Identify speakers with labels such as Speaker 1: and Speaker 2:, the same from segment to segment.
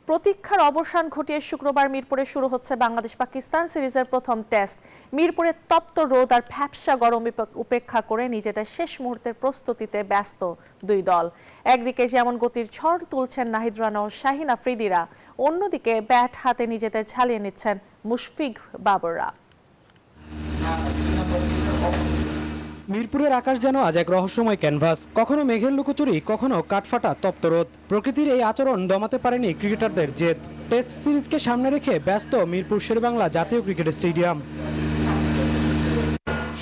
Speaker 1: প্রতীক্ষার অবসান ঘটিয়ে শুক্রবার মিরপুরে শুরু হচ্ছে বাংলাদেশ পাকিস্তান সিরিজের প্রথম টেস্ট। মিরপুরে তপ্ত রোদ আর ভ্যাপসা গরম উপেক্ষা করে নিজেদের শেষ মুহূর্তের প্রস্তুতিতে ব্যস্ত দুই দল। একদিকে যেমন গতির ঝড় তুলছেন নাহিদ রানা ও শাহিন আফ্রিদিরা, অন্যদিকে ব্যাট হাতে নিজেদের ঝালিয়ে নিচ্ছেন মুশফিক বাবররা।
Speaker 2: মিরপুরের আকাশ যেন আজ এক রহস্যময় ক্যানভাস, কখনো মেঘের লুকোচুরি, কখনো কাঠফাটা তপ্ত রোদ। প্রকৃতির এই আচরণ দমাতে পারেনি ক্রিকেটারদের জেদ। টেস্ট সিরিজকে সামনে রেখে ব্যস্ত মিরপুর শেরেবাংলা জাতীয় ক্রিকেট স্টেডিয়াম।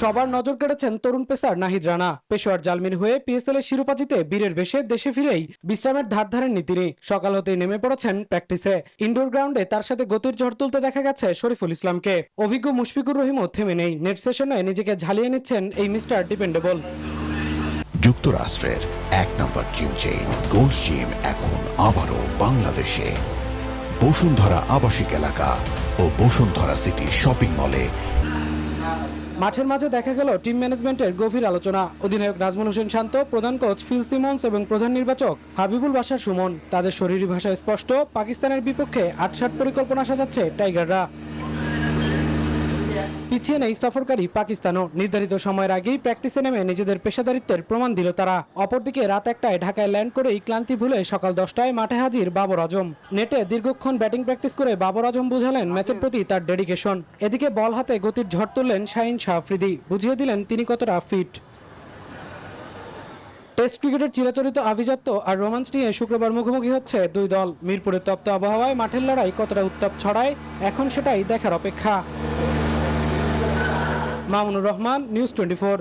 Speaker 2: সবার নজর কেড়েছেন তরুণ পেসার নাহিদ রানা। পেশোয়ার জালমিন হয়ে পিএসএল এর শিরোপা জিতে বীরের বেশে দেশে ফিরেই বিশ্রামের ধার ধারেননি তিনি। সকাল হতেই নেমে পড়েছেন প্র্যাকটিসে। ইনডোর গ্রাউন্ডে তার সাথে গতির ঝড় তুলতে দেখা গেছে শরীফুল ইসলামকে। অভিজ্ঞ মুশফিকুর রহিমও থেমে নেই। নেট সেশনে নিজেকে ঝালিয়ে নিচ্ছেন এই মিস্টার ডিপেন্ডেবল।
Speaker 3: যুক্তরাষ্ট্রের এক নম্বর জিম চেইন গোল্ড জিম এখন আবারও বাংলাদেশে। বসুন্ধরা আবাসিক এলাকা ও বসুন্ধরা সিটি শপিং মলে।
Speaker 2: মাঠের মাঝে দেখা গেল টিম ম্যানেজমেন্টের গভীর আলোচনা। অধিনায়ক নাজমুল হোসেন শান্ত, প্রধান কোচ ফিল সিমন্স এবং প্রধান নির্বাচক হাবিবুল বাশার সুমন। তাদের শরীরী ভাষায় স্পষ্ট, পাকিস্তানের বিপক্ষে ৮-৬ পরিকল্পনা সাজাচ্ছে টাইগাররা। পিছিয়ে নেই সফরকারী পাকিস্তানও। নির্ধারিত সময়ের আগেই প্র্যাকটিসে নেমে নিজেদের পেশাদারিত্বের প্রমাণ দিল তারা। অপরদিকে রাত ১টায় ঢাকায় ল্যান্ড করেই ক্লান্তি ভুলে সকাল ১০টায় মাঠে হাজির বাবর আজম। নেটে দীর্ঘক্ষণ ব্যাটিং প্র্যাকটিস করে বাবর আজম বুঝালেন ম্যাচের প্রতি তার ডেডিকেশন। এদিকে বল হাতে গতির ঝড় তুললেন শাহিন আফ্রিদি, বুঝিয়ে দিলেন তিনি কতটা ফিট। টেস্ট ক্রিকেটের চিরাচরিত আভিজাত্য আর রোমান্স নিয়ে শুক্রবার মুখোমুখি হচ্ছে দুই দল। মিরপুরের তপ্ত আবহাওয়ায় মাঠের লড়াই কতটা উত্তাপ ছড়ায়, এখন সেটাই দেখার অপেক্ষা। মামুনুর রহমান, নিউজ 24।